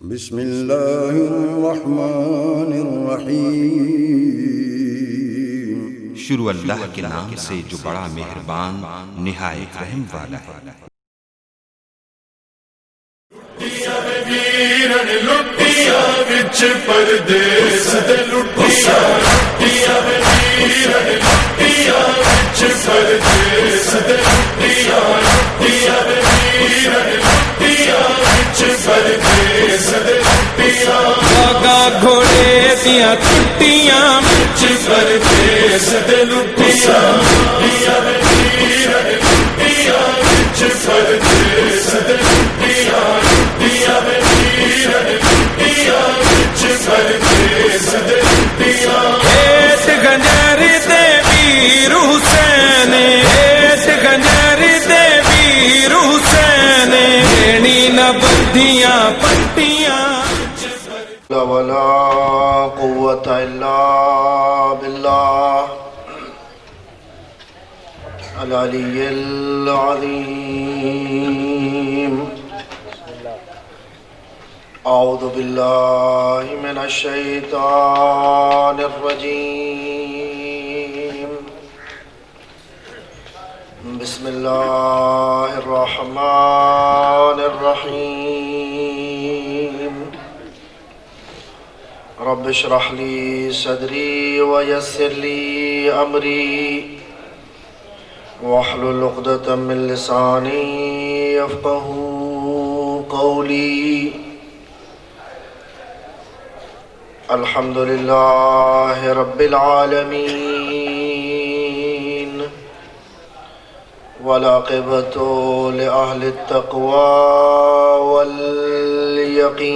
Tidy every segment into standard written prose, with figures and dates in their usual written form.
بسم اللہ الرحمن الرحیم۔ شروع اللہ کے نام سے جو بڑا مہربان نہایت رحم والا ہے۔ لٹیاں وچ پردیس دے لٹیاں لٹیاں وچ پردیس دے لٹیاں لٹیاں وچ پردیس دے لٹیاں گاگا گھوڑے دیاں ٹٹیاں وچ پردیس دے لٹیاں لٹیاں وچ پردیس دے لٹیاں ایس گنجری دے ویر حسین، ایس گنجری دے ویر حسین، رینی نہ بدھیاں پٹیاں ولا قوة إلا بالله العلي العظيم. أعوذ بالله من الشيطان الرجيم. بسم الله الرحمن الرحيم. رب اشرح لي صدري ويسر لي أمري واحلل عقدة من لساني يفقهوا قولي. الحمد لله رب العالمين والعاقبة لأهل التقوى واليقين.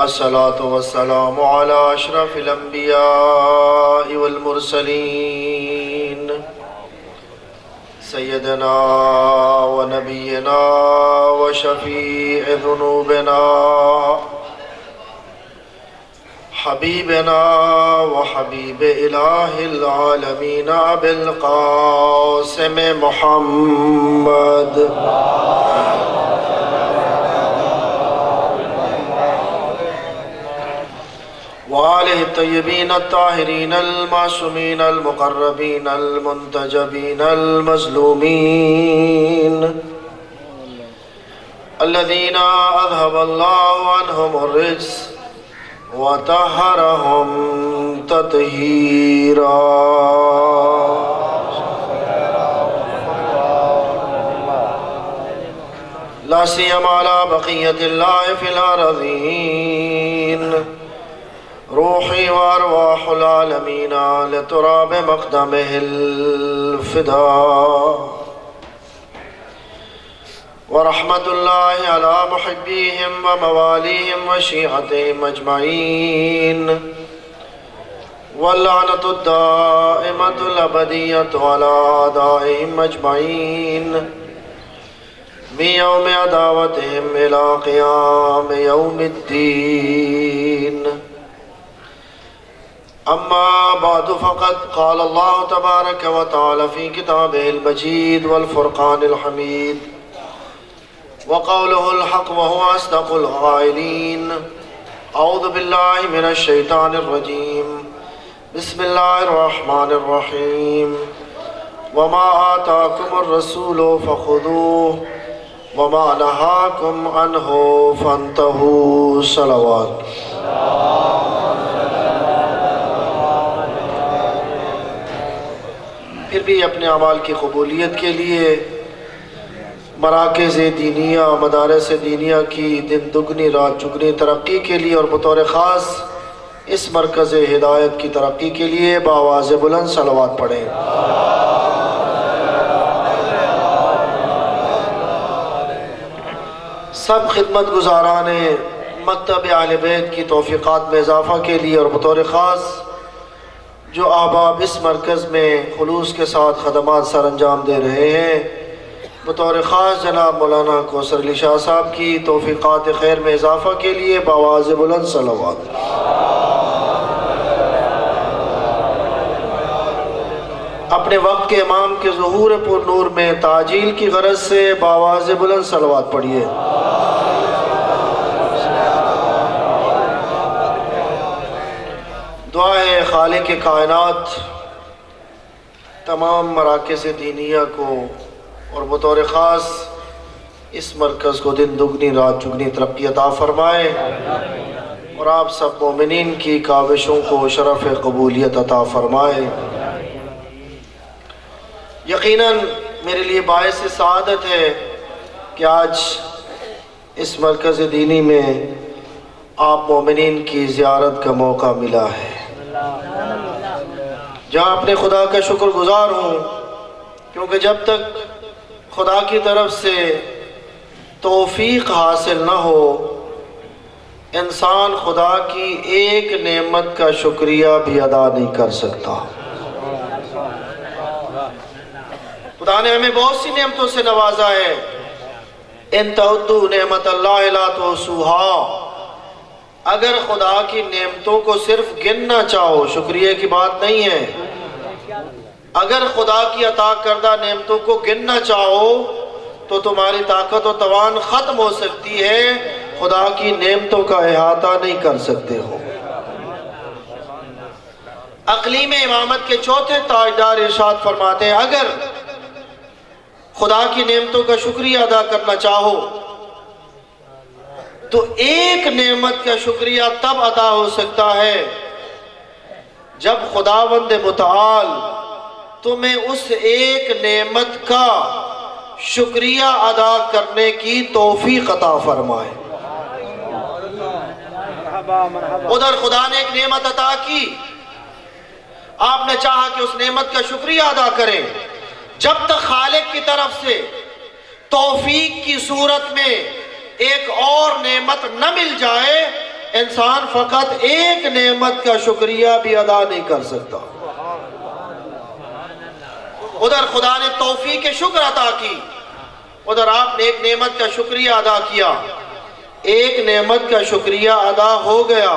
الصلاة والسلام على أشرف الأنبياء والمرسلين سيدنا ونبينا وشفيع ذنوبنا حبيبنا وحبيب إله العالمين أبي القاسم محمد وآله الطيبين الطاهرين المعصومين المقربين المنتجبين المظلومين الذين أذهب الله عنهم الرجس وطهرهم تطهيرا. لا سيما على بقية الله في الأرضين روحي وأرواح العالمين لتراب مقدمه الفداء. ورحمة الله على محبيهم ومواليهم وشيعتهم أجمعين واللعنة الدائمة الأبدية على أعدائهم أجمعين من يوم عداوتهم إلى قيام يوم الدين. أما بعد فقد قال الله تبارك وتعالى في كتابه المجيد والفرقان الحميد وقوله الحق وهو أصدق القائلين. أعوذ بالله من الشيطان الرجيم. بسم الله الرحمن الرحيم. وما آتاكم الرسول فخذوه وما نهاكم عنه فانتهوا. صلوات. پھر بھی اپنے اعمال کی قبولیت کے لیے مراکز دینیہ مدارس دینیہ کی دن دگنی رات چگنی ترقی کے لیے اور بطور خاص اس مرکز ہدایت کی ترقی کے لیے بآواز بلند صلوات پڑھیں. سب خدمت گزاران مکتب اہل بیت کی توفیقات میں اضافہ کے لیے اور بطور خاص جو احباب اس مرکز میں خلوص کے ساتھ خدمات سر انجام دے رہے ہیں، بطور خاص جناب مولانا کوثر علی شاہ صاحب کی توفیقات خیر میں اضافہ کے لیے بآواز بلند صلوات. اپنے وقت کے امام کے ظہور پر نور میں تعجیل کی غرض سے بآواز بلند صلوات پڑھیے۔ دعا ہے خالق کائنات تمام مراکز دینیہ کو اور بطور خاص اس مرکز کو دن دگنی رات چگنی ترقی عطا فرمائے، اور آپ سب مومنین کی کاوشوں کو شرف قبولیت عطا فرمائے۔ یقیناً میرے لیے باعث سعادت ہے کہ آج اس مرکز دینی میں آپ مومنین کی زیارت کا موقع ملا ہے، جہاں اپنے خدا کا شکر گزار ہوں، کیونکہ جب تک خدا کی طرف سے توفیق حاصل نہ ہو انسان خدا کی ایک نعمت کا شکریہ بھی ادا نہیں کر سکتا۔ خدا نے ہمیں بہت سی نعمتوں سے نوازا ہے، ان تعدوا نعمت اللہ لا تحصوها، اگر خدا کی نعمتوں کو صرف گننا چاہو، شکریہ کی بات نہیں ہے، اگر خدا کی عطا کردہ نعمتوں کو گننا چاہو تو تمہاری طاقت و توان ختم ہو سکتی ہے، خدا کی نعمتوں کا احاطہ نہیں کر سکتے ہو۔ اقلیم امامت کے چوتھے تاجدار ارشاد فرماتے ہیں اگر خدا کی نعمتوں کا شکریہ ادا کرنا چاہو تو ایک نعمت کا شکریہ تب ادا ہو سکتا ہے جب خداوند متعال تمہیں اس ایک نعمت کا شکریہ ادا کرنے کی توفیق عطا فرمائے۔ ادھر خدا نے ایک نعمت عطا کی، آپ نے چاہا کہ اس نعمت کا شکریہ ادا کریں، جب تک خالق کی طرف سے توفیق کی صورت میں ایک اور نعمت نہ مل جائے انسان فقط ایک نعمت کا شکریہ بھی ادا نہیں کر سکتا۔ ادھر خدا نے توفیق شکر عطا کی، ادھر آپ نے ایک نعمت کا شکریہ ادا کیا، ایک نعمت کا شکریہ ادا ہو گیا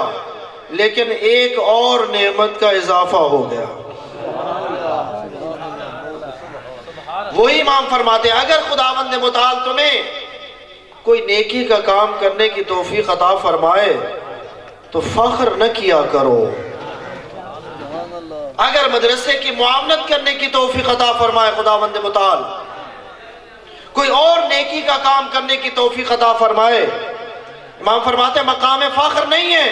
لیکن ایک اور نعمت کا اضافہ ہو گیا۔ وہی امام فرماتے ہیں اگر خداوند متعال تمہیں کوئی نیکی کا کام کرنے کی توفیق عطا فرمائے تو فخر نہ کیا کرو، اگر مدرسے کی معاونت کرنے کی توفیق عطا فرمائے خداوند متعال، کوئی اور نیکی کا کام کرنے کی توفیق عطا فرمائے، امام فرماتے ہیں مقام فخر نہیں ہے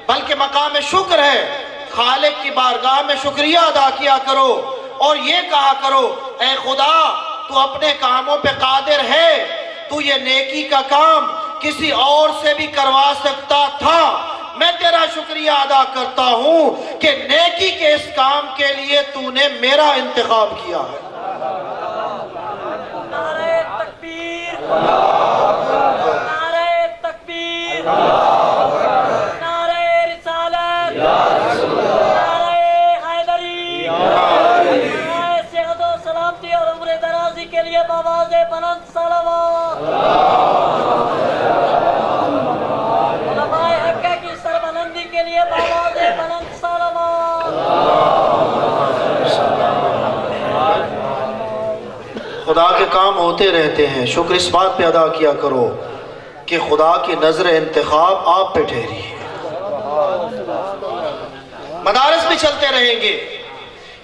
بلکہ مقام شکر ہے، خالق کی بارگاہ میں شکریہ ادا کیا کرو اور یہ کہا کرو اے خدا تو اپنے کاموں پہ قادر ہے، تو یہ نیکی کا کام کسی اور سے بھی کروا سکتا تھا، میں تیرا شکریہ ادا کرتا ہوں کہ نیکی کے اس کام کے لیے تو نے میرا انتخاب کیا ہے۔ نعرہ تکبیر، نعرہ تکبیر، نعرہ رسالت، نعرہ حیدری، نعرہ صحت و سلامتی اور عمر درازی کے لیے بآواز بلند صلوات۔ علماء حقہ کی سربلندی کے لیے بآواز بلند صلوات۔ خدا کے کام ہوتے رہتے ہیں، شکر اس بات پہ ادا کیا کرو کہ خدا کی نظر انتخاب آپ پہ ٹھہری ہے۔ مدارس بھی چلتے رہیں گے،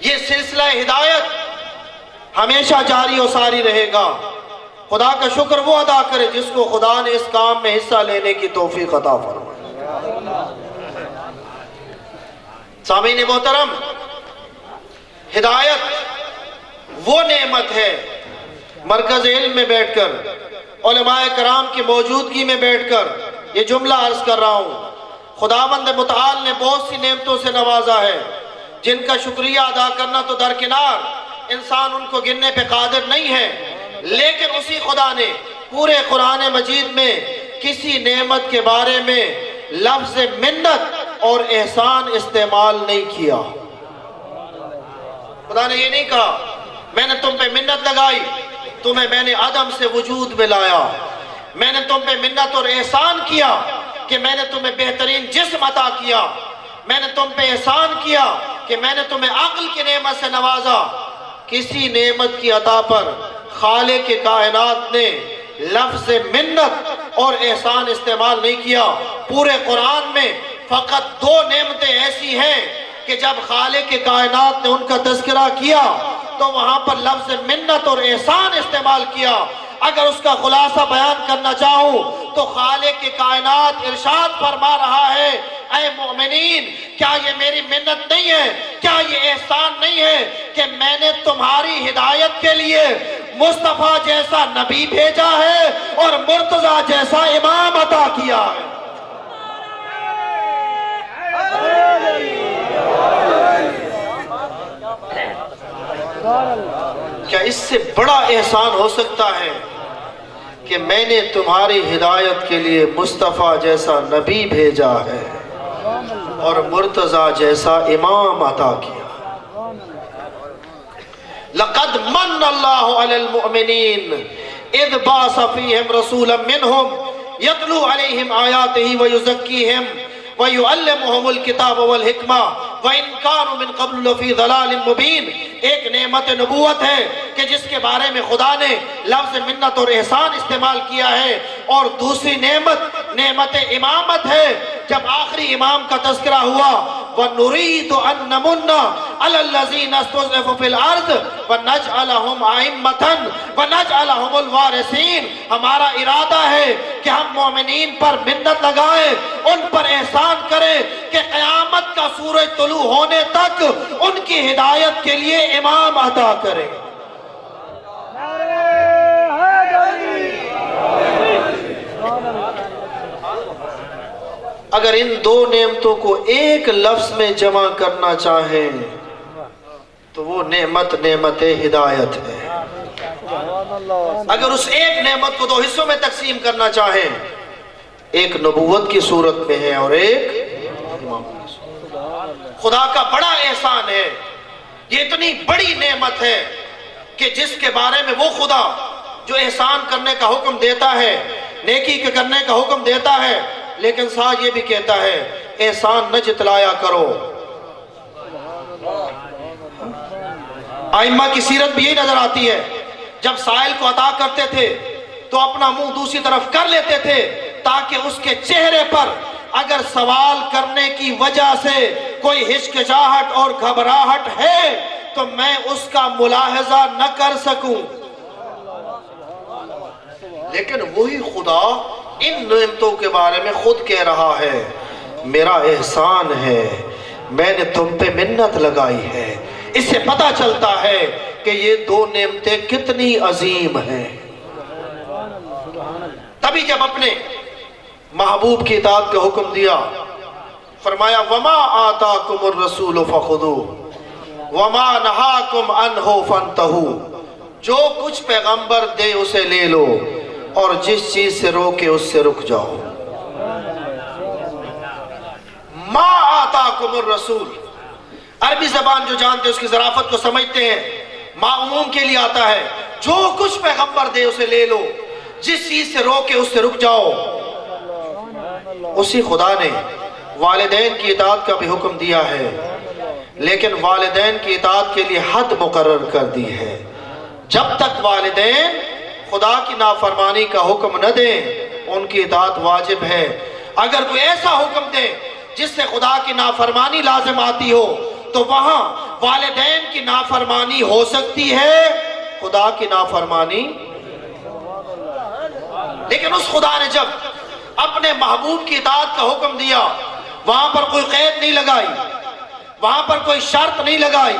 یہ سلسلہ ہدایت ہمیشہ جاری و ساری رہے گا، خدا کا شکر وہ ادا کرے جس کو خدا نے اس کام میں حصہ لینے کی توفیق عطا فرمائے۔ سامعین محترم، ہدایت وہ نعمت ہے، مرکز علم میں بیٹھ کر علماء کرام کی موجودگی میں بیٹھ کر یہ جملہ عرض کر رہا ہوں، خداوند متعال نے بہت سی نعمتوں سے نوازا ہے جن کا شکریہ ادا کرنا تو درکنار، انسان ان کو گننے پہ قادر نہیں ہے، لیکن اسی خدا نے پورے قرآن مجید میں کسی نعمت کے بارے میں لفظ منت اور احسان استعمال نہیں کیا۔ خدا نے یہ نہیں کہا میں نے تم پہ منت لگائی، تمہیں میں نے عدم سے وجود میں لایا، میں نے تم پہ منت اور احسان کیا کہ میں نے تمہیں بہترین جسم عطا کیا، میں نے تم پہ احسان کیا کہ میں نے تمہیں عقل کی نعمت سے نوازا، کسی نعمت کی عطا پر خالق کائنات نے لفظ منت اور احسان استعمال نہیں کیا۔ پورے قرآن میں فقط 2 نعمتیں ایسی ہیں کہ جب خالق کائنات نے ان کا تذکرہ کیا تو وہاں پر لفظ منت اور احسان استعمال کیا۔ اگر اس کا خلاصہ بیان کرنا چاہوں تو خالق کائنات ارشاد فرما رہا ہے، اے مومنین، کیا یہ میری منت نہیں ہے، کیا یہ احسان نہیں ہے کہ میں نے تمہاری ہدایت کے لیے مصطفیٰ جیسا نبی بھیجا ہے اور مرتضیٰ جیسا امام عطا کیا ہے۔ کیا اس سے بڑا احسان ہو سکتا ہے کہ میں نے تمہاری ہدایت کے لیے مصطفیٰ جیسا نبی بھیجا ہے اور مرتضیٰ جیسا امام عطا کیا۔ لقد من اللہ علی المؤمنین اذ بعث فیہم رسولا منہم یتلو علیہم آیاتہ ویزکیہم وَيُعَلِّمُهُمُ الْكِتَابَ وَالْحِكْمَةَ وَإِنْ كَانُوا مِنْ قَبْلُ لَفِي ضَلَالٍ مُبِينٍ۔ ایک نعمت نبوت ہے کہ جس کے بارے میں خدا نے لفظ منت اور احسان استعمال کیا ہے، اور دوسری نعمت امامت ہے۔ جب آخری امام کا تذکرہ ہوا، وَنُرِيدُ أَن نَّمُنَّ عَلَى الَّذِينَ اسْتُضْعِفُوا فِي الْأَرْضِ وَنَجْعَلَهُمْ أَئِمَّةً وَنَجْعَلَهُمُ الْوَارِثِينَ۔ ہمارا ارادہ ہے کہ ہم مومنین پر منت لگائیں، ان پر احسان کریں کہ قیامت کا سورج طلوع ہونے تک ان کی ہدایت کے لیے امام عطا کریں۔ اگر ان 2 نعمتوں کو ایک لفظ میں جمع کرنا چاہیں تو وہ نعمت ہدایت ہے۔ اگر اس ایک نعمت کو 2 حصوں میں تقسیم کرنا چاہیں، ایک نبوت کی صورت میں ہے اور ایک امام کی صورت۔ خدا کا بڑا احسان ہے، یہ اتنی بڑی نعمت ہے کہ جس کے بارے میں وہ خدا جو احسان کرنے کا حکم دیتا ہے، نیکی کے کرنے کا حکم دیتا ہے، لیکن ساتھ یہ بھی کہتا ہے احسان نہ جتلایا کرو۔ ائمہ کی سیرت بھی یہی نظر آتی ہے، جب سائل کو عطا کرتے تھے تو اپنا منہ دوسری طرف کر لیتے تھے تاکہ اس کے چہرے پر اگر سوال کرنے کی وجہ سے کوئی ہچکچاہٹ اور گھبراہٹ ہے تو میں اس کا ملاحظہ نہ کر سکوں۔ لیکن وہی خدا ان نعمتوں کے بارے میں خود کہہ رہا ہے، میرا احسان ہے، میں نے تم پہ منت لگائی ہے۔ اس سے پتہ چلتا ہے کہ یہ 2 نعمتیں کتنی عظیم ہیں۔ تبھی جب اپنے محبوب کی اطاعت کا حکم دیا، فرمایا وَمَا آتَاكُمُ الرَّسُولُ فَخُذُوهُ وَمَا نَهَاكُمْ عَنْهُ فَانْتَهُوا۔ جو کچھ پیغمبر دے اسے لے لو اور جس چیز سے روکے اس سے رک جاؤ۔ ما آتاکم الرسول، عربی زبان جو جانتے ہیں اس کی ظرافت کو سمجھتے ہیں، ما عموم کے لیے آتا ہے، جو کچھ پیغمبر دے اسے لے لو، جس چیز سے روکے اس سے رک جاؤ۔ اسی خدا نے والدین کی اطاعت کا بھی حکم دیا ہے، لیکن والدین کی اطاعت کے لیے حد مقرر کر دی ہے۔ جب تک والدین خدا کی نافرمانی کا حکم نہ دیں ان کی اطاعت واجب ہے۔ اگر کوئی ایسا حکم دے جس سے خدا کی نافرمانی لازم آتی ہو تو وہاں والدین کی نافرمانی ہو سکتی ہے، خدا کی نافرمانی۔ لیکن اس خدا نے جب اپنے محبوب کی اطاعت کا حکم دیا، وہاں پر کوئی قید نہیں لگائی، وہاں پر کوئی شرط نہیں لگائی،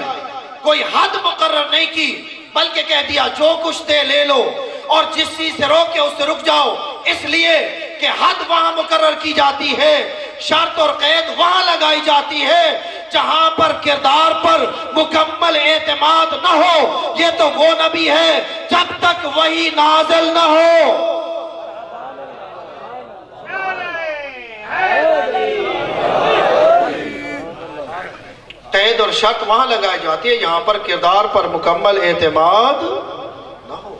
کوئی حد مقرر نہیں کی، بلکہ کہہ دیا جو کچھ دے لے لو اور جس چیز سے روکے اس سے رک جاؤ۔ اس لیے کہ حد وہاں مقرر کی جاتی ہے، شرط اور قید وہاں لگائی جاتی ہے جہاں پر کردار پر مکمل اعتماد نہ ہو۔ یہ تو وہ نبی ہے جب تک وحی نازل نہ ہو۔ قید اور شرط وہاں لگائی جاتی ہے جہاں پر کردار پر مکمل اعتماد نہ ہو۔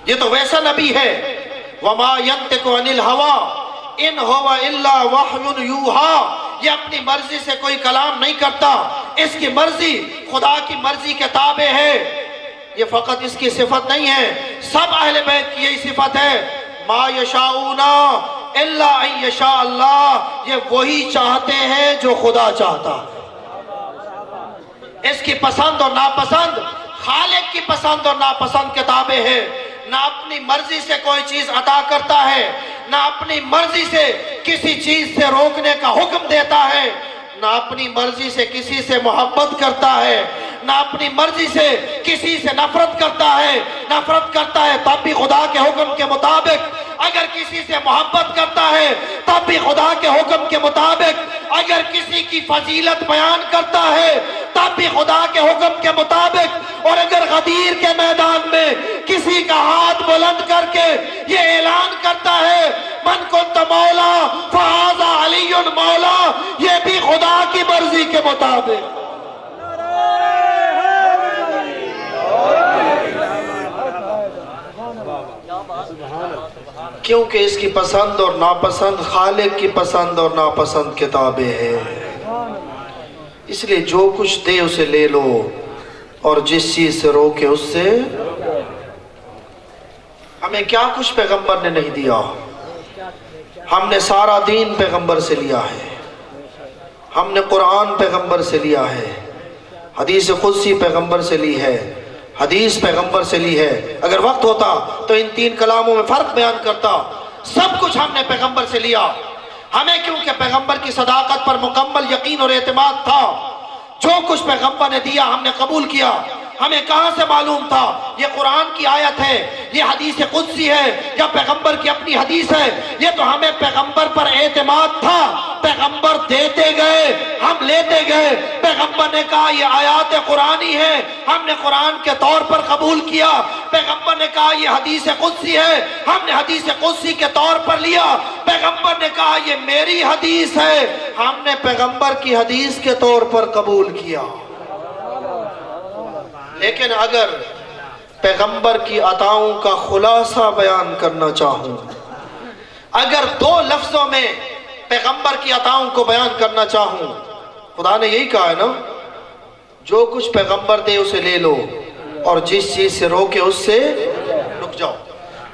یہ تو ویسا نبی ہے، وَمَا يَنْتِقُ عَنِ الْهَوَىٰ إِنْ هُوَ إِلَّا وَحْيٌ يُوحَىٰ۔ یہ اپنی مرضی سے کوئی کلام نہیں کرتا، اس کی مرضی خدا کی مرضی کے تابع ہے۔ یہ فقط اس کی صفت نہیں ہے، سب اہل بیت کی یہی صفت ہے، ما یشاؤون الا ان یشاء اللہ، یہ وہی چاہتے ہیں جو خدا چاہتا ہے۔ اس کی پسند اور ناپسند خالق کی پسند اور ناپسند کے تابع ہے، نہ اپنی مرضی سے کوئی چیز عطا کرتا ہے، نہ اپنی مرضی سے کسی چیز سے روکنے کا حکم دیتا ہے، نہ اپنی مرضی سے کسی سے محبت کرتا ہے، نہ اپنی مرضی سے کسی سے نفرت کرتا ہے۔ نفرت کرتا ہے تب بھی خدا کے حکم کے مطابق، اگر کسی سے محبت کرتا ہے تب بھی خدا کے حکم کے مطابق، اگر کسی کی فضیلت بیان کرتا ہے تب بھی خدا کے حکم کے مطابق، اور اگر غدیر کے میدان میں کسی کا ہاتھ بلند کر کے یہ اعلان کرتا ہے من کنت مولا فہذا علی مولا، یہ بھی خدا کی مرضی کے مطابق۔ کیونکہ اس کی پسند اور ناپسند خالق کی پسند اور ناپسند کے تابع ہے، اس لیے جو کچھ دے اسے لے لو اور جس چیز سے روکے اس سے۔ ہمیں کیا کچھ پیغمبر نے نہیں دیا، ہم نے سارا دین پیغمبر سے لیا ہے، ہم نے قرآن پیغمبر سے لیا ہے، حدیث قدسی پیغمبر سے لی ہے، حدیث پیغمبر سے لی ہے۔ اگر وقت ہوتا تو ان تین کلاموں میں فرق بیان کرتا، سب کچھ ہم نے پیغمبر سے لیا۔ ہمیں کیونکہ پیغمبر کی صداقت پر مکمل یقین اور اعتماد تھا، جو کچھ پیغمبر نے دیا ہم نے قبول کیا۔ ہمیں کہاں سے معلوم تھا یہ قرآن کی آیت ہے، یہ حدیث قدسی ہے یا پیغمبر کی اپنی حدیث ہے؟ یہ تو ہمیں پیغمبر پر اعتماد تھا، پیغمبر دیتے گئے ہم لیتے گئے، پیغمبر نے کہا یہ آیات قرآنی ہے، ہم نے قرآن کے طور پر قبول کیا، پیغمبر نے کہا یہ حدیث قدسی ہے، ہم نے حدیث قدسی کے طور پر لیا، پیغمبر نے کہا یہ میری حدیث ہے، ہم نے پیغمبر کی حدیث کے طور پر قبول کیا۔ لیکن اگر پیغمبر کی عطاؤں کا خلاصہ بیان کرنا چاہوں، اگر دو لفظوں میں پیغمبر کی عطاؤں کو بیان کرنا چاہوں، خدا نے یہی کہا ہے نا، جو کچھ پیغمبر دے اسے لے لو اور جس چیز سے روکے اس سے رک جاؤ۔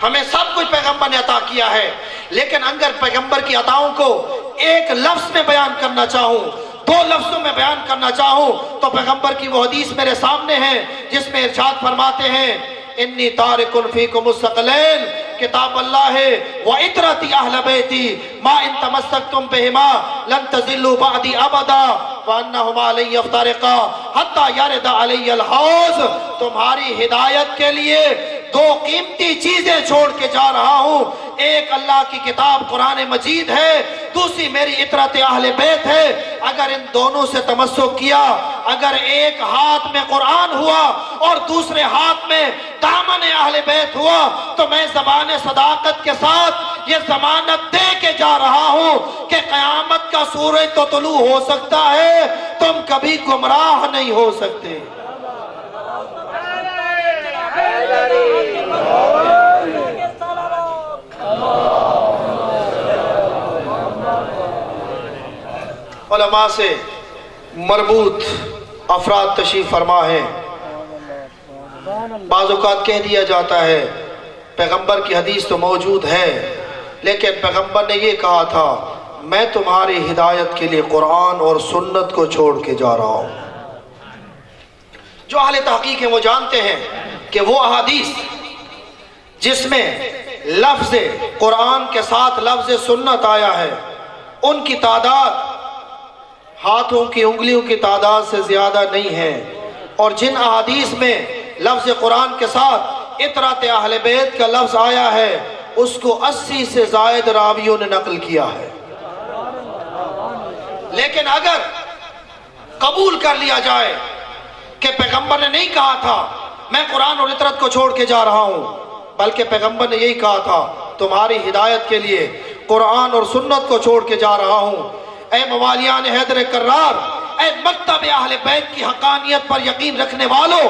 ہمیں سب کچھ پیغمبر نے عطا کیا ہے، لیکن اگر پیغمبر کی عطاؤں کو ایک لفظ میں بیان کرنا چاہوں، دو لفظوں میں بیان کرنا چاہوں، تو پیغمبر کی وہ حدیث میرے سامنے ہے جس میں ارشاد فرماتے ہیں انی تارک فیکم الثقلین، کتاب اللہ ہے وعطرتی اہل بیتی ما ان تمسکتم بہما لن تضلوا بعدی ابدا وانہما لن یفترقا حتی یرد علی الحوض۔ تمہاری ہدایت کے لیے دو قیمتی چیزیں چھوڑ کے جا رہا ہوں، ایک اللہ کی کتاب قرآن مجید ہے، دوسری میری عطرت اہل بیت ہے۔ اگر ان دونوں سے تمسک کیا، اگر ایک ہاتھ میں قرآن ہوا اور دوسرے ہاتھ میں دامن اہل بیت ہوا، تو میں زبان صداقت کے ساتھ یہ ضمانت دے کے جا رہا ہوں کہ قیامت کا سورج تو طلوع ہو سکتا ہے، تم کبھی گمراہ نہیں ہو سکتے۔ علماء سے مربوط افراد تشریف فرما ہے، بعض اوقات کہہ دیا جاتا ہے پیغمبر کی حدیث تو موجود ہے، لیکن پیغمبر نے یہ کہا تھا میں تمہاری ہدایت کے لیے قرآن اور سنت کو چھوڑ کے جا رہا ہوں۔ جو اہل تحقیق ہیں وہ جانتے ہیں کہ وہ احادیث جس میں لفظ قرآن کے ساتھ لفظ سنت آیا ہے، ان کی تعداد ہاتھوں کی انگلیوں کی تعداد سے زیادہ نہیں ہے، اور جن احادیث میں لفظ قرآن کے ساتھ عطرت اہل بیت کا لفظ آیا ہے اس کو 80 سے زائد راویوں نے نقل کیا ہے۔ لیکن اگر قبول کر لیا جائے کہ پیغمبر نے نہیں کہا تھا میں قرآن اور عطرت کو چھوڑ کے جا رہا ہوں، بلکہ پیغمبر نے یہی کہا تھا تمہاری ہدایت کے لیے قرآن اور سنت کو چھوڑ کے جا رہا ہوں، اے موالیان حیدر کرار، اے مکتب اہل بیت کی حقانیت پر یقین رکھنے والوں،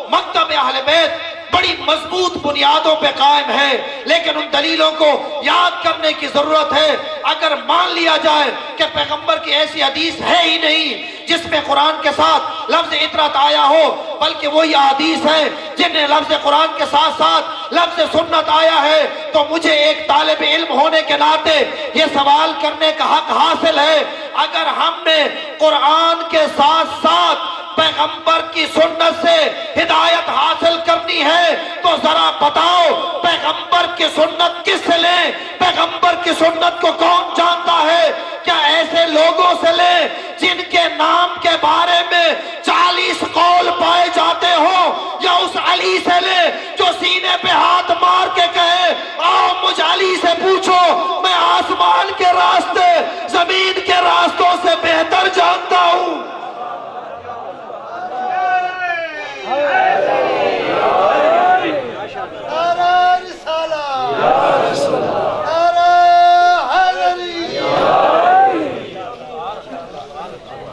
مکتب اہل بیت بڑی مضبوط بنیادوں پہ قائم ہے، لیکن ان دلیلوں کو یاد کرنے کی ضرورت ہے۔ اگر مان لیا جائے کہ پیغمبر کی ایسی حدیث ہے ہی نہیں جس میں قرآن کے ساتھ لفظ عطرت آیا ہو، بلکہ وہی احادیث ہیں جن میں لفظ قرآن کے ساتھ ساتھ لفظ سنت آیا ہے، تو مجھے ایک طالب علم ہونے کے ناطے یہ سوال کرنے کا حق حاصل ہے، اگر ہم نے قرآن کے ساتھ ساتھ پیغمبر کی سنت سے ہدایت حاصل کرنی ہے تو ذرا بتاؤ پیغمبر کی سنت کس سے لیں؟ پیغمبر کی سنت کو کون جانتا ہے؟ کیا ایسے لوگوں سے لیں جن کے نام کے بارے میں 40 قول پائے جاتے ہوں، یا اس علی سے لیں جو سینے پہ ہاتھ مار کے کہے آؤ مجھ علی سے پوچھو، میں آسمان کے راستے زمین کے راستوں سے بہتر جانتا ہوں؟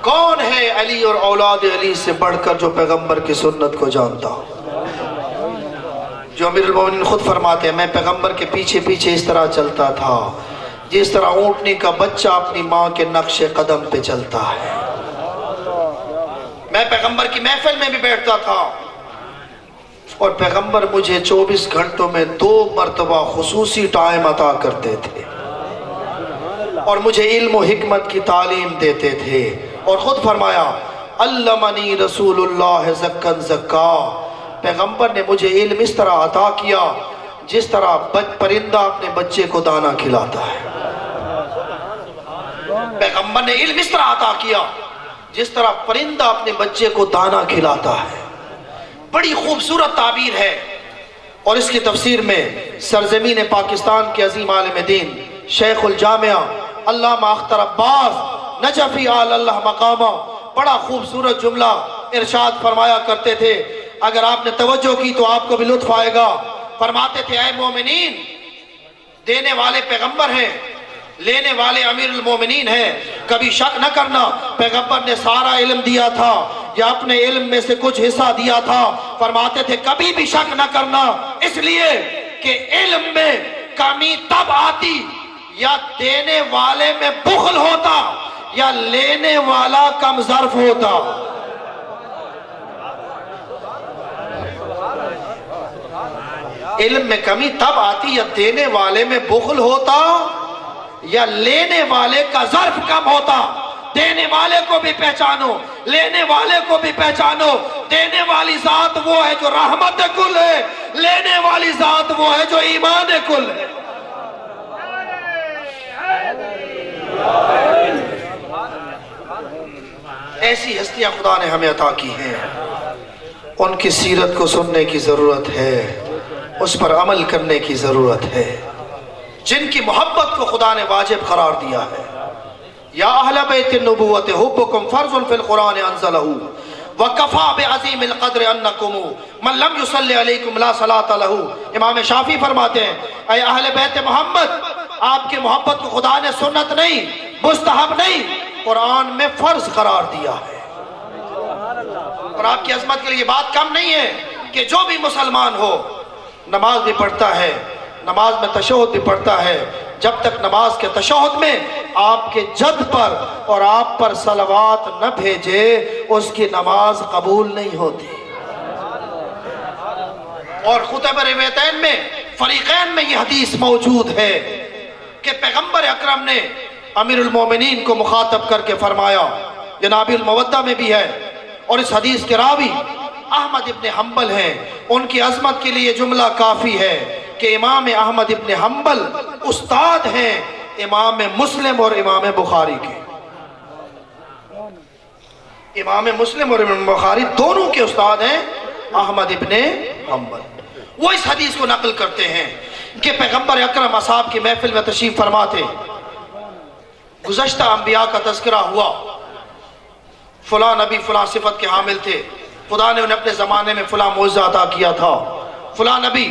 کون ہے علی اور اولاد علی سے بڑھ کر جو پیغمبر کی سنت کو جانتا ہو؟ جو امیر المومنین خود فرماتے ہیں میں پیغمبر کے پیچھے پیچھے اس طرح چلتا تھا جس طرح اونٹنی کا بچہ اپنی ماں کے نقش قدم پہ چلتا ہے۔ میں پیغمبر کی محفل میں بھی بیٹھتا تھا اور پیغمبر مجھے 24 گھنٹوں میں 2 مرتبہ خصوصی ٹائم عطا کرتے تھے اور مجھے علم و حکمت کی تعلیم دیتے تھے، اور خود فرمایا علمنی رسول اللہ زکن زکا، پیغمبر نے مجھے علم اس طرح عطا کیا جس طرح پرندہ اپنے بچے کو دانا کھلاتا ہے۔ پیغمبر نے علم اس طرح عطا کیا جس طرح پرندہ اپنے بچے کو دانا کھلاتا ہے۔ بڑی خوبصورت تعبیر ہے، اور اس کی تفسیر میں سرزمین پاکستان کے عظیم عالم دین شیخ الجامعہ علامہ اختر عباس نجفی آل اللہ مقامہ بڑا خوبصورت جملہ ارشاد فرمایا کرتے تھے، اگر آپ نے توجہ کی تو آپ کو بھی لطف آئے گا۔ فرماتے تھے اے مومنین، دینے والے پیغمبر ہیں، لینے والے امیر المومنین ہیں، کبھی شک نہ کرنا پیغمبر نے سارا علم دیا تھا یا اپنے علم میں سے کچھ حصہ دیا تھا۔ فرماتے تھے کبھی بھی شک نہ کرنا، اس لیے کہ علم میں کمی تب آتی یا دینے والے میں بخل ہوتا یا لینے والا کم ظرف ہوتا۔ علم میں کمی تب آتی یا دینے والے میں بخل ہوتا یا لینے والے کا ظرف کم ہوتا۔ دینے والے کو بھی پہچانو، لینے والے کو بھی پہچانو۔ دینے والی ذات وہ ہے جو رحمت کل ہے، لینے والی ذات وہ ہے جو ایمان کل ہے۔ ایسی ہستیاں خدا نے ہمیں عطا کی ہیں، ان کی سیرت کو سننے کی ضرورت ہے، اس پر عمل کرنے کی ضرورت ہے، جن کی محبت کو خدا نے واجب قرار دیا ہے۔ یا اہل بیت النبوت حبکم فرض فی القرآن انزلہ وکفا بعظیم القدر انکم من لم یصلی علیکم لا صلاۃ لہ۔ امام شافعی فرماتے ہیں اے اہل بیت محمد، آپ کی محبت کو خدا نے سنت نہیں، مستحب نہیں، قرآن میں فرض قرار دیا ہے۔ اور آپ کی عظمت کے لیے یہ بات کم نہیں ہے کہ جو بھی مسلمان ہو نماز بھی پڑھتا ہے، نماز میں تشہد بھی پڑھتا ہے، جب تک نماز کے تشہد میں آپ کے جد پر اور آپ پر صلوات نہ بھیجے اس کی نماز قبول نہیں ہوتی۔ اور خطب روایتین میں فریقین میں یہ حدیث موجود ہے کہ پیغمبر اکرم نے امیر المومنین کو مخاطب کر کے فرمایا، جناب المودہ میں بھی ہے، اور اس حدیث کے راوی احمد ابن حنبل ہیں، ان کی عظمت کے لیے جملہ کافی ہے کہ امام احمد ابن حنبل استاد ہیں امام مسلم اور امام بخاری کے۔ امام مسلم اور امام بخاری دونوں کے استاد ہیں احمد ابن حنبل۔ وہ اس حدیث کو نقل کرتے ہیں کہ پیغمبر اکرم اصحاب کی محفل میں تشریف فرماتے، گزشتہ انبیاء کا تذکرہ ہوا، فلاں نبی فلاں صفت کے حامل تھے، خدا نے انہیں اپنے زمانے میں فلاں معجزہ عطا کیا تھا، فلاں نبی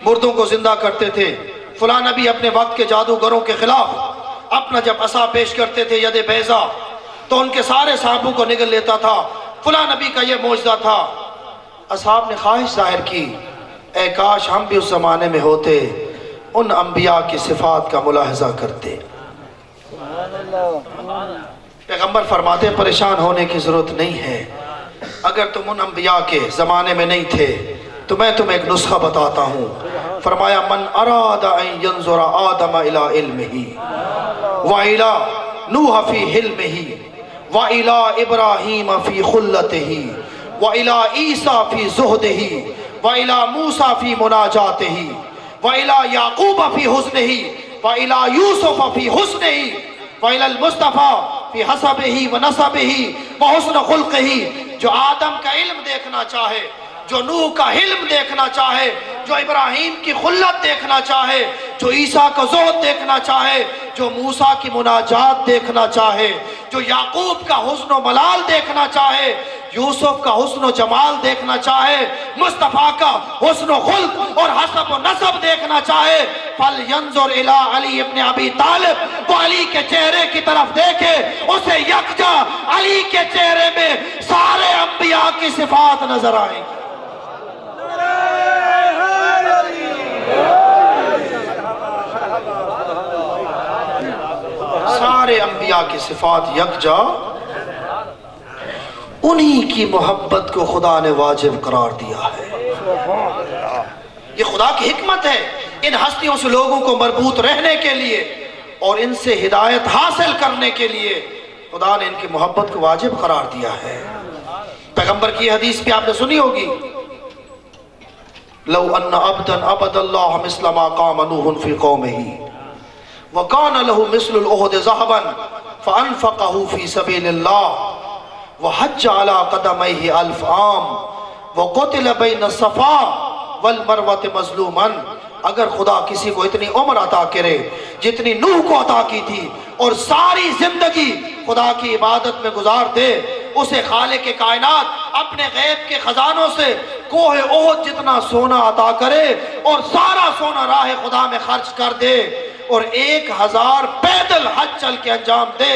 مردوں کو زندہ کرتے تھے، فلاں نبی اپنے وقت کے جادوگروں کے خلاف اپنا جب عصا پیش کرتے تھے ید بیضا تو ان کے سارے سانپوں کو نگل لیتا تھا، فلاں نبی کا یہ معجزہ تھا۔ اصحاب نے خواہش ظاہر کی اے کاش ہم بھی اس زمانے میں ہوتے، ان انبیاء کی صفات کا ملاحظہ کرتے۔ پیغمبر فرماتے ہیں پریشان ہونے کی ضرورت نہیں ہے، اگر تم ان انبیاء کے زمانے میں نہیں تھے تو میں تمہیں ایک نسخہ بتاتا ہوں۔ فرمایا من اراد ان ينظر آدم الى علمه وإلى نوح في حلمه وإلى إبراهيم في خلته وإلى عيسى في زهده وإلى موسى في مناجاته وإلى يعقوب في حزنه وإلى يوسف في حسنه وإلى المصطفى في حسبه ونسبه وحسن خلقه، جو آدم کا علم دیکھنا چاہے، جو نوح کا حلم دیکھنا چاہے، جو ابراہیم کی خلت دیکھنا چاہے، جو عیسیٰ کا زہد دیکھنا چاہے، جو موسیٰ کی مناجات دیکھنا چاہے، جو یعقوب کا حسن و ملال دیکھنا چاہے، یوسف کا حسن و جمال دیکھنا چاہے، مصطفیٰ کا حسن و خلق اور حسب و نسب دیکھنا چاہے، فَلْيَنْظُرْ إِلَىٰ عَلِي ابن ابی طالب، وہ علی کے چہرے کی طرف دیکھے، اسے یکجا علی کے چہرے میں سارے انبیاء کی صفات نظر آئیں گی۔ سارے انبیاء کی صفات یکجا، انہی کی محبت کو خدا نے واجب قرار دیا ہے۔ یہ خدا کی حکمت ہے، ان ہستیوں سے لوگوں کو مربوط رہنے کے لیے اور ان سے ہدایت حاصل کرنے کے لیے خدا نے ان کی محبت کو واجب قرار دیا ہے۔ پیغمبر کی حدیث بھی آپ نے سنی ہوگی، لو ان عبدا عبد اللہ مثل ما قام نوح فی قومہ وکان له مثل الاحد ذهبا فانفقه فی سبیل اللہ وحج على قدميه 1000 عام وقتل بین الصفا والمروہ مظلوما، اگر خدا کسی کو اتنی عمر عطا کرے جتنی نوح کو عطا کی تھی اور ساری زندگی خدا کی عبادت میں گزار دے، اسے خالق کائنات اپنے غیب کے خزانوں سے کوہ احد جتنا سونا عطا کرے اور سارا سونا راہ خدا میں خرچ کر دے اور 1000 پیدل حج چل کے انجام دے،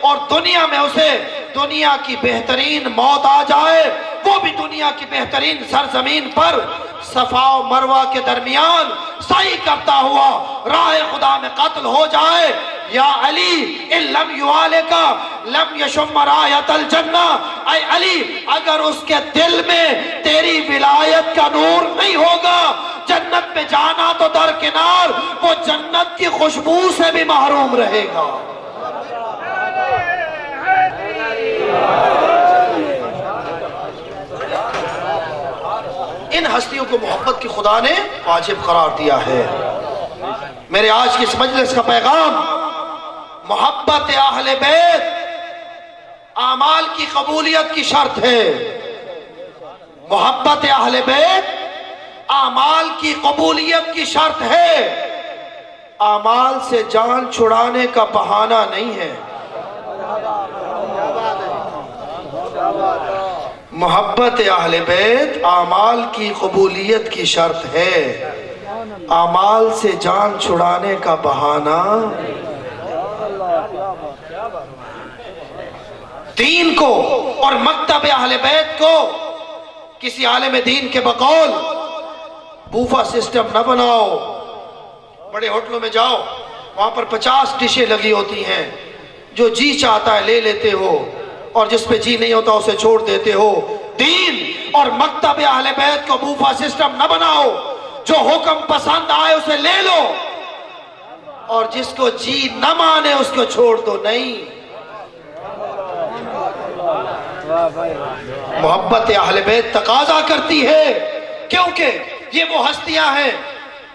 اور دنیا میں اسے دنیا کی بہترین موت آ جائے، وہ بھی دنیا کی بہترین سرزمین پر صفا و مروہ کے درمیان سعی کرتا ہوا راہ خدا میں قتل ہو جائے، یا علی ان لم یوالکا لم یشم رایت الجنہ، اے علی اگر اس کے دل میں تیری ولایت کا نور نہیں ہوگا، جنت میں جانا تو درکنار، وہ جنت کی خوشبو سے بھی محروم رہے گا۔ ان ہستیوں کو محبت کی خدا نے واجب قرار دیا ہے۔ میرے آج کی اس مجلس کا پیغام، محبت اہل بیت اعمال کی قبولیت کی شرط ہے۔ محبت اہل بیت اعمال کی قبولیت کی شرط ہے، اعمال سے جان چھڑانے کا بہانہ نہیں ہے۔ محبت اہل بیت اعمال کی قبولیت کی شرط ہے، اعمال سے جان چھڑانے کا بہانہ۔ دین کو اور مکتب اہل بیت کو کسی عالم دین کے بقول بوفا سسٹم نہ بناؤ۔ بڑے ہوٹلوں میں جاؤ، وہاں پر 50 ڈشیں لگی ہوتی ہیں، جو جی چاہتا ہے لے لیتے ہو اور جس پہ جی نہیں ہوتا اسے چھوڑ دیتے ہو۔ دین اور مکتب اہل بیت کو بوفا سسٹم نہ بناؤ، جو حکم پسند آئے اسے لے لو اور جس کو جی نہ مانے اس کو چھوڑ دو۔ نہیں، محبت اہل بیت تقاضا کرتی ہے، کیونکہ یہ وہ ہستیاں ہیں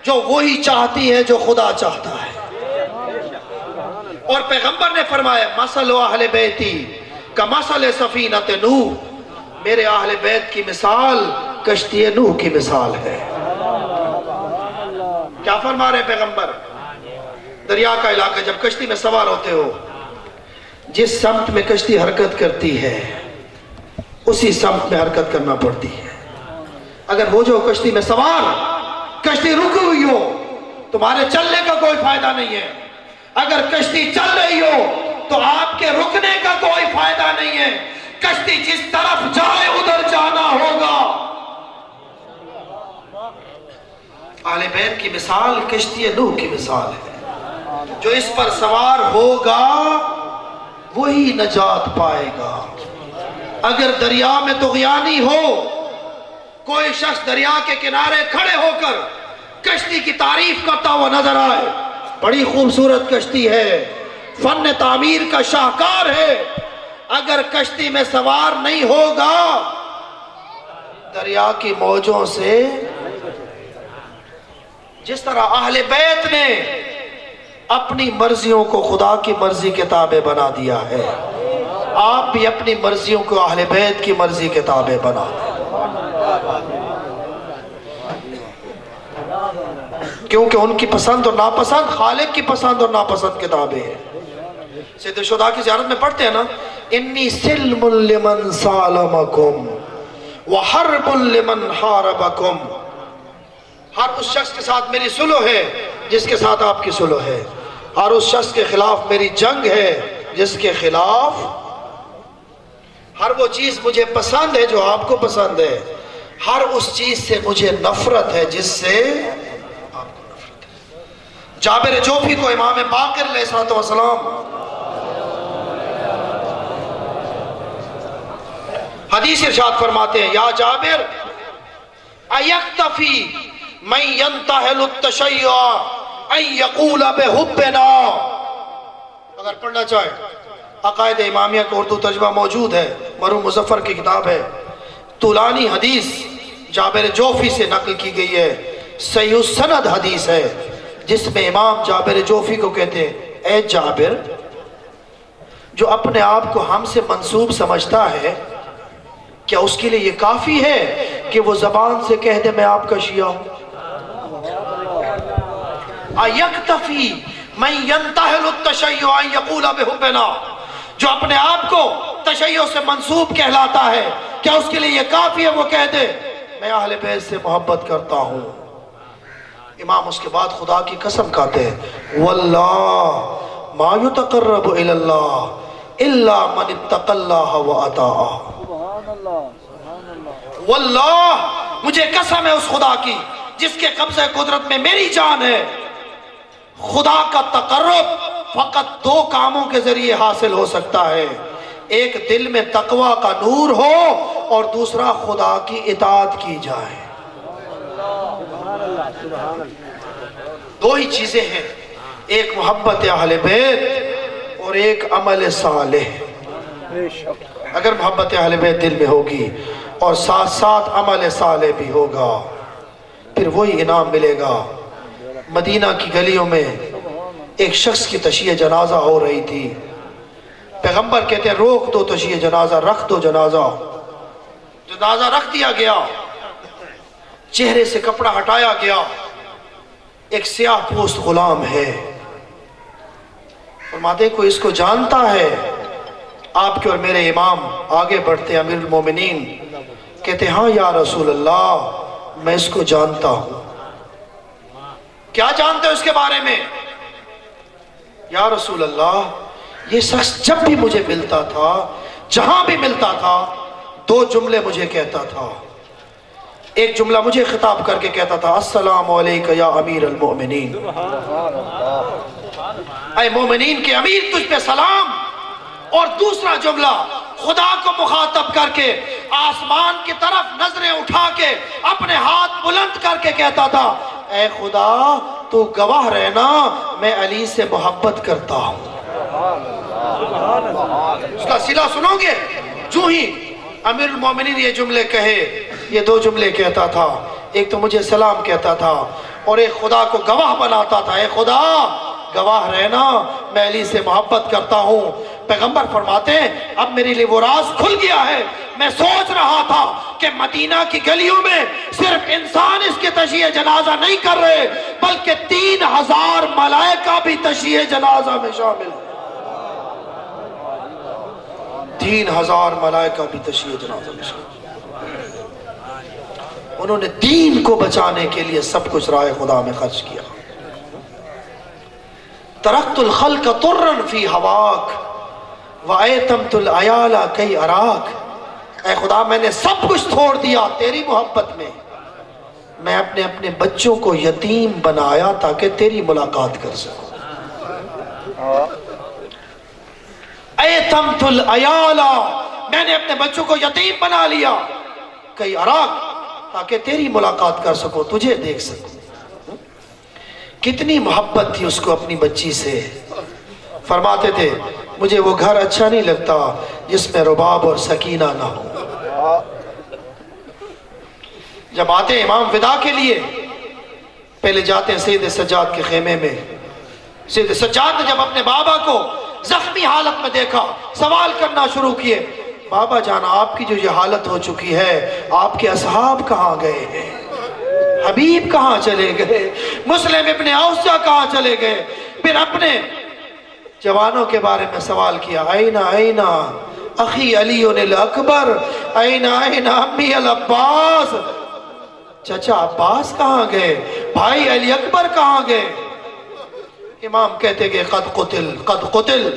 جو وہی چاہتی ہیں جو خدا چاہتا ہے۔ اور پیغمبر نے فرمایا مثل اہل بیتی کمثل سفینۃ نوح، میرے اہل بیت کی مثال کشتی نوح کی مثال ہے۔ کیا فرما رہے پیغمبر؟ دریا کا علاقہ، جب کشتی میں سوار ہوتے ہو، جس سمت میں کشتی حرکت کرتی ہے اسی سمت میں حرکت کرنا پڑتی ہے۔ اگر وہ جو کشتی میں سوار کشتی رکی ہوئی ہو، تمہارے چلنے کا کوئی فائدہ نہیں ہے۔ اگر کشتی چل رہی ہو تو آپ کے رکنے کا کوئی فائدہ نہیں ہے۔ کشتی جس طرف جائے ادھر جانا ہوگا۔ اہل بیت کی مثال کشتی نوح کی مثال ہے، جو اس پر سوار ہوگا وہی نجات پائے گا۔ اگر دریا میں طغیانی ہو، کوئی شخص دریا کے کنارے کھڑے ہو کر کشتی کی تعریف کرتا ہوا نظر آئے، بڑی خوبصورت کشتی ہے، فن تعمیر کا شاہکار ہے، اگر کشتی میں سوار نہیں ہوگا دریا کی موجوں سے، جس طرح اہل بیت نے اپنی مرضیوں کو خدا کی مرضی کے تابع بنا دیا ہے، آپ بھی اپنی مرضیوں کو اہل بیت کی مرضی کے تابع بنا دیں، کیونکہ ان کی پسند اور ناپسند خالق کی پسند اور ناپسند کے تابع ہے۔ سید الشہداء کی زیارت میں پڑھتے ہیں نا، انی سلم لمن سالمکم وحرب لمن حاربکم، ہر اس شخص کے ساتھ میری صلح ہے جس کے ساتھ آپ کی صلح ہے، ہر اس شخص کے خلاف میری جنگ ہے جس کے خلاف، ہر وہ چیز مجھے پسند ہے جو آپ کو پسند ہے، ہر اس چیز سے مجھے نفرت ہے جس سے آپ کو نفرت ہے۔ جابر جوفی کو امام باقر علیہ السلام حدیث ارشاد فرماتے ہیں، یا جابر ایکتفی من ینتحل التشیع ان یقول بحبنا، اگر پڑھنا چاہے عقائد امامیہ کا اردو ترجمہ موجود ہے، مرحوم مظفر کی کتاب ہے، طولانی حدیث جابر جوفی سے نقل کی گئی ہے، صحیح السند حدیث ہے، جس میں امام جابر جوفی کو کہتے ہیں، اے جابر، جو اپنے آپ کو ہم سے منسوب سمجھتا ہے، کیا اس کے لیے یہ کافی ہے کہ وہ زبان سے کہہ دے میں آپ کا شیعہ ہوں؟ ایکتفی من ینتحل التشیع ان یقول بحبنا، جو اپنے آپ کو تشیع سے منسوب کہلاتا ہے، کیا اس کے لیے یہ کافی ہے وہ کہہ دے میں اہل بیت سے محبت کرتا ہوں؟ امام اس کے بعد خدا کی قسم کھاتے ہیں، واللہ ما یتقرب الی اللہ الا من اتقى اللہ واطاعہ، واللہ مجھے قسم ہے اس خدا کی جس کے قبضہ قدرت میں میری جان ہے، خدا کا تقرب فقط دو کاموں کے ذریعے حاصل ہو سکتا ہے، ایک دل میں تقوی کا نور ہو اور دوسرا خدا کی اطاعت کی جائے، دو ہی چیزیں ہیں، ایک محبت اہل بیت اور ایک عمل صالح۔ اگر محبت اہل بیت دل میں ہوگی اور ساتھ ساتھ عمل صالح بھی ہوگا، پھر وہی انعام ملے گا۔ مدینہ کی گلیوں میں ایک شخص کی تشییع جنازہ ہو رہی تھی، پیغمبر کہتے ہیں روک دو تشییع جنازہ، رکھ دو جنازہ، جنازہ رکھ دیا گیا، چہرے سے کپڑا ہٹایا گیا، ایک سیاہ پوست غلام ہے، فرماتے کوئی اس کو جانتا ہے؟ آپ کے اور میرے امام آگے بڑھتے امیر المومنین کہتے ہاں یا رسول اللہ میں اس کو جانتا ہوں۔ کیا جانتے ہو اس کے بارے میں؟ یا رسول اللہ یہ شخص جب بھی مجھے ملتا تھا، جہاں بھی ملتا تھا، دو جملے مجھے کہتا تھا، ایک جملہ مجھے خطاب کر کے کہتا تھا السلام علیکہ یا امیر المؤمنین، اے مومنین کے امیر تجھ پہ سلام، اور دوسرا جملہ خدا کو مخاطب کر کے آسمان کی طرف نظریں اٹھا کے اپنے ہاتھ بلند کر کے کہتا تھا اے خدا تو گواہ رہنا میں علی سے محبت کرتا ہوں۔ اس کا صلہ سنو گے؟ جو ہی امیر المومنین یہ جملے کہے، یہ دو جملے کہتا تھا، ایک تو مجھے سلام کہتا تھا اور ایک خدا کو گواہ بناتا تھا، اے خدا گواہ رہنا میں علی سے محبت کرتا ہوں۔ پیغمبر فرماتے ہیں اب میرے لیے وہ راز کھل گیا ہے، میں سوچ رہا تھا کہ مدینہ کی گلیوں میں صرف انسان اس کے تشییع جنازہ نہیں کر رہے بلکہ 3000 ملائکہ بھی تشییع جنازہ میں شامل ہیں، 3000 ملائکہ بھی تشییع جنازہ میں شامل ہیں۔ انہوں نے دین کو بچانے کے لیے سب کچھ راہ خدا میں خرچ کیا۔ ترکت الخلق طرا فی ہواک وَأَيْتَمْتُ الْعَيَالَ كَيْ أَرَاكَ، اے خدا میں نے سب کچھ چھوڑ دیا تیری محبت میں، میں اپنے بچوں کو یتیم بنایا تاکہ تیری ملاقات کر سکوں۔ ایتمت العیالا، میں نے اپنے بچوں کو یتیم بنا لیا، کئی اراک، تاکہ تیری ملاقات کر سکو، تجھے دیکھ سکو۔ کتنی محبت تھی اس کو اپنی بچی سے۔ فرماتے تھے مجھے وہ گھر اچھا نہیں لگتا جس میں رباب اور سکینہ نہ ہو۔ جب آتے امام ودا کے لیے، پہلے جاتے ہیں سید سجاد کے خیمے میں۔ سید سجاد نے جب اپنے بابا کو زخمی حالت میں دیکھا، سوال کرنا شروع کیے، بابا جان آپ کی جو یہ حالت ہو چکی ہے، آپ کے اصحاب کہاں گئے ہیں؟ حبیب کہاں چلے گئے؟ مسلم ابن اوسجہ کہاں چلے گئے؟ پھر اپنے جوانوں کے بارے میں سوال کیا، اینا اینا اخی علی الاکبر، اینا اینا امی العباس، چچا عباس کہاں گئے؟ بھائی علی اکبر کہاں گئے؟ امام کہتے گئے قد قتل قد قتل۔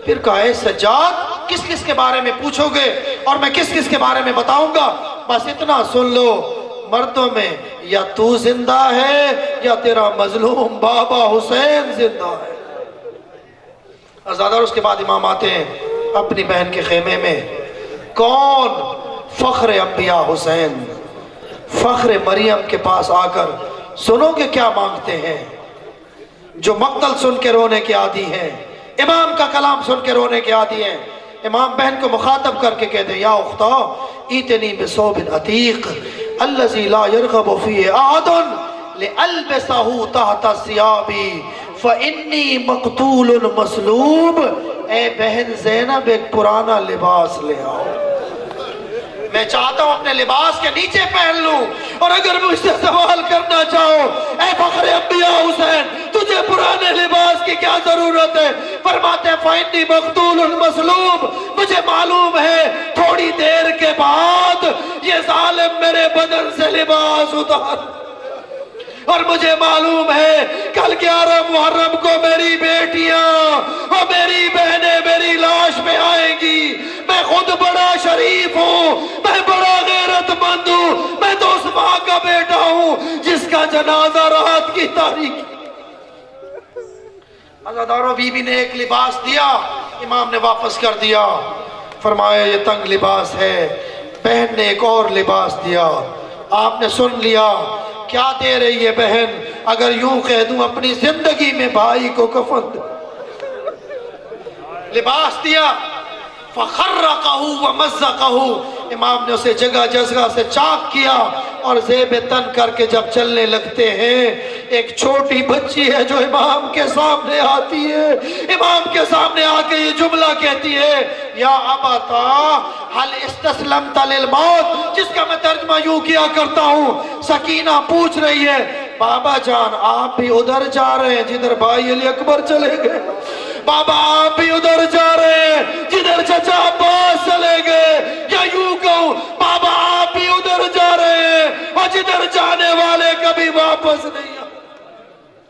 پھر کہا اے سجاد کس کس کے بارے میں پوچھو گے اور میں کس کس کے بارے میں بتاؤں گا، بس اتنا سن لو، مردوں میں یا تو زندہ ہے یا تیرا مظلوم بابا حسین زندہ ہے۔ اور اس کے بعد امام آتے ہیں اپنی بہن کے خیمے میں، کون؟ فخر انبیاء حسین، فخر مریم کے پاس آ کر سنو گے کیا مانگتے ہیں، جو مقتل سن کے رونے کے عادی ہیں، امام کا کلام سن کے رونے کے عادی ہیں۔ امام بہن کو مخاطب کر کے کہتے ہیں یا اختہ ایتنی بثوب عتیق الذی لا یرغب فیہ احد لألبسہ تحت ثیابی فانی مقتول مسلوب۔ اے بہن زینب ایک پرانا لباس لے آؤ، میں چاہتا ہوں اپنے لباس کے نیچے پہن لوں، اور اگر مجھ سے سوال کرنا چاہو اے فخر انبیاء حسین تجھے پرانے لباس کی کیا ضرورت ہے؟ فرماتے ہیں فإنی مقتول مسلوب، مجھے معلوم ہے تھوڑی دیر کے بعد یہ ظالم میرے بدن سے لباس اتار، اور مجھے معلوم ہے کل 11 محرم کو میری بیٹیاں اور میری بہنیں میری لاش میں آئیں گی۔ میں خود بڑا شریف ہوں، میں بڑا غیرت مند ہوں، میں تو اس ماں کا بیٹا ہوں جس کا جنازہ رات کی تاریخ۔ عزاداروں بی بی نے ایک لباس دیا، امام نے واپس کر دیا، فرمایا یہ تنگ لباس ہے۔ بہن نے ایک اور لباس دیا، آپ نے سن لیا کیا دے رہی ہے بہن؟ اگر یوں کہہ دوں اپنی زندگی میں بھائی کو کفن دے۔ لباس دیا، فخرقہ ومزقہ، امام نے اسے جگہ جگہ سے چاک کیا اور زیب تن کر کے جب چلنے لگتے ہیں، ایک چھوٹی بچی ہے جو امام کے سامنے آتی ہے، امام کے سامنے آ کے یہ جملہ کہتی ہے یا ابتا حل استسلمت للموت، جس کا میں ترجمہ یوں کیا کرتا ہوں، سکینہ پوچھ رہی ہے بابا جان آپ بھی ادھر جا رہے ہیں جدھر بھائی علی اکبر چلے گئے؟ بابا آپ بھی ادھر جا رہے ہیں جدھر چچا عباس چلے گئے؟ یا یوں کہوں بابا آپ بھی ادھر جا رہے ہیں اور جدھر جانے والے کبھی واپس نہیں آئے؟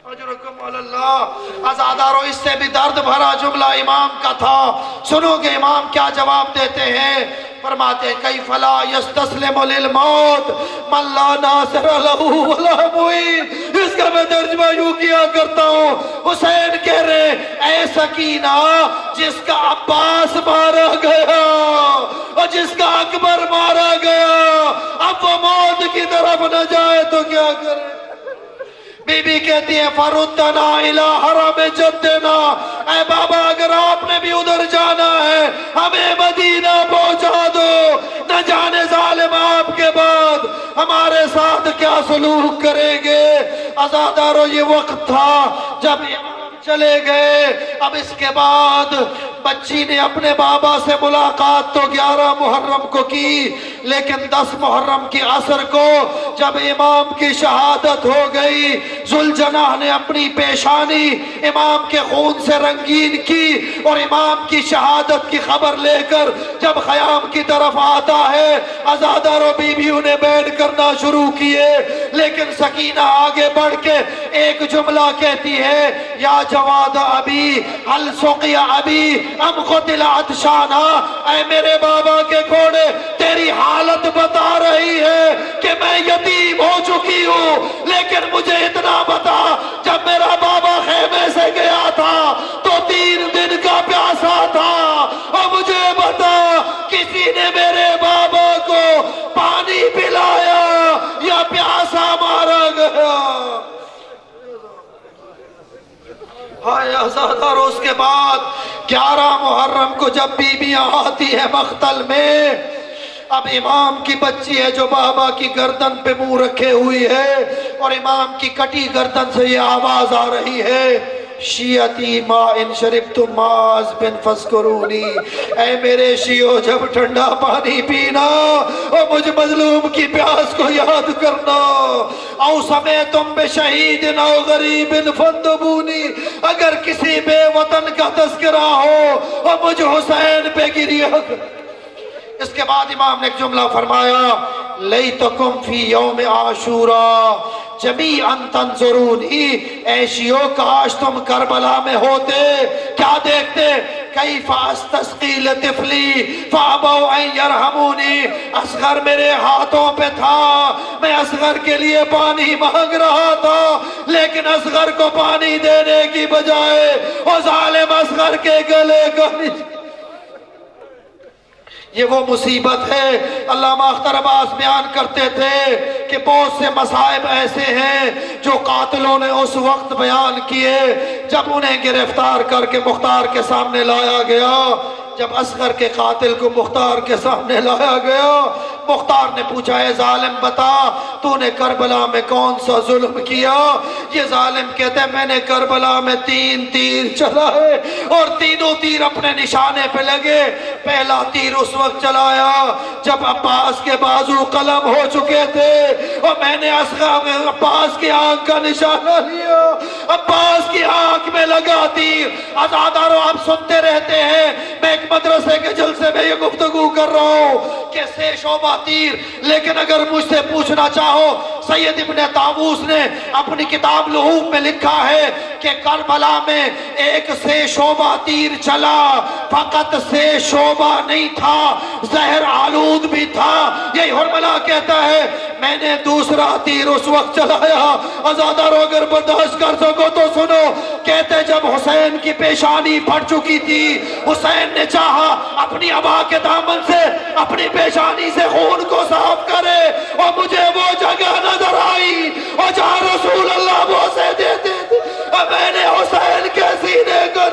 اجرکم علی اللہ۔ عزادارو اس سے بھی درد بھرا جملہ امام کا تھا، سنو گے امام کیا جواب دیتے ہیں؟ فرماتے ہیں کیف لا یستسلم للموت من لا ناصر لہ ولا معین۔ اس کا میں ترجمہ یوں کیا کرتا ہوں، حسین کہہ رہے اے سکینہ جس کا عباس مارا گیا اور جس کا اکبر مارا گیا، اب وہ موت کی طرف نہ جائے تو کیا کرے؟ بی بی کہتی ہے فردنا الی حرم جدنا، اے بابا اگر آپ نے بھی ادھر جانا ہے ہمیں مدینہ پہنچا دو، نہ جانے ظالم آپ کے بعد ہمارے ساتھ کیا سلوک کریں گے۔ عزادارو یہ وقت تھا جب امام چلے گئے، اب اس کے بعد بچی نے اپنے بابا سے ملاقات تو 11 محرم کو کی، لیکن 10 محرم کی عصر کو جب امام کی شہادت ہو گئی، ذوالجناح نے اپنی پیشانی امام کے خون سے رنگین کی اور امام کی شہادت کی خبر لے کر جب خیام کی طرف آتا ہے، عزادار و بیویوں نے بیٹھ کرنا شروع کیے، لیکن سکینہ آگے بڑھ کے ایک جملہ کہتی ہے یا جواد ابی حل سقی ابی ام قتل عطشانا، اے میرے بابا کے گھوڑے تیری حالت بتا رہی ہے کہ میں یتیم ہو چکی ہوں، لیکن مجھے اتنا بتا جب میرا بابا خیمے سے گیا تھا تو 3 دن کا پیاسا تھا، ہائے آزادار، اس کے بعد 11 محرم کو جب بیویاں آتی ہے مقتل میں، اب امام کی بچی ہے جو بابا کی گردن پہ منہ رکھے ہوئی ہے، اور امام کی کٹی گردن سے یہ آواز آ رہی ہے، شیعتی ما ان شربتم ماز بن فذکرونی، اے میرے شیعو جب ٹھنڈا پانی پینا اور مجھ مظلوم کی پیاس کو یاد کرنا، او سمیتم بشہید او غریب فندبونی، اگر کسی بے وطن کا تذکرہ ہو اور مجھ حسین پہ گریہ کر۔ اس کے بعد امام نے ایک جملہ فرمایا، لیتکم فی یوم عاشورا جمیعا تنظرونی، اے شیعو کاش تم کربلا میں ہوتے، کیا دیکھتے؟ کیف استسقی لطفلی فابوا ان یرحمونی، اصغر میرے ہاتھوں پہ تھا، میں اصغر کے لیے پانی مانگ رہا تھا، لیکن اصغر کو پانی دینے کی بجائے وہ ظالم اصغر کے گلے کو یہ وہ مصیبت ہے۔ علامہ اختر عباس بیان کرتے تھے کہ بہت سے مصائب ایسے ہیں جو قاتلوں نے اس وقت بیان کیے جب انہیں گرفتار کر کے مختار کے سامنے لایا گیا۔ جب اصغر کے قاتل کو مختار کے سامنے لایا گیا، مختار نے پوچھا، اے ظالم بتا تو نے کربلا میں کون سا ظلم کیا؟ یہ ظالم کہتے ہیں، میں نے کربلا میں 3 تیر چلائے اور تینوں تیر اپنے نشانے پہ لگے۔ پہلا تیر اس وقت چلایا جب عباس کے بازو قلم ہو چکے تھے اور میں نے عباس کی آنکھ کا نشانہ لیا، عباس کی آنکھ میں لگا تیر۔ عزادارو آپ سنتے رہتے ہیں، میں ایک مدرسے کے جلسے میں یہ گفتگو کر رہا ہوں کہ 6 شعبہ تیر، لیکن اگر مجھ سے پوچھنا چاہو، سید ابن طاووس نے اپنی کتاب لحوم میں لکھا ہے کہ کربلا میں 1 6 شعبہ تیر چلا، فقط 6 شعبہ نہیں تھا، زہر آلود بھی تھا۔ یہی حرملہ کہتا ہے، میں نے دوسرا تیر اس وقت چلایا، عزادارو اگر برداشت کر سکو تو سنو، کہتے جب حسین کی پیشانی پھٹ چکی تھی، حسین نے چاہا اپنی عبا کے دامن سے اپنی پیشانی سے خون کو صاف کرے، اور مجھے وہ جگہ نظر آئی اور جہاں رسول اللہ بوسے دیتے تھے، اور میں نے حسین کے سینے کو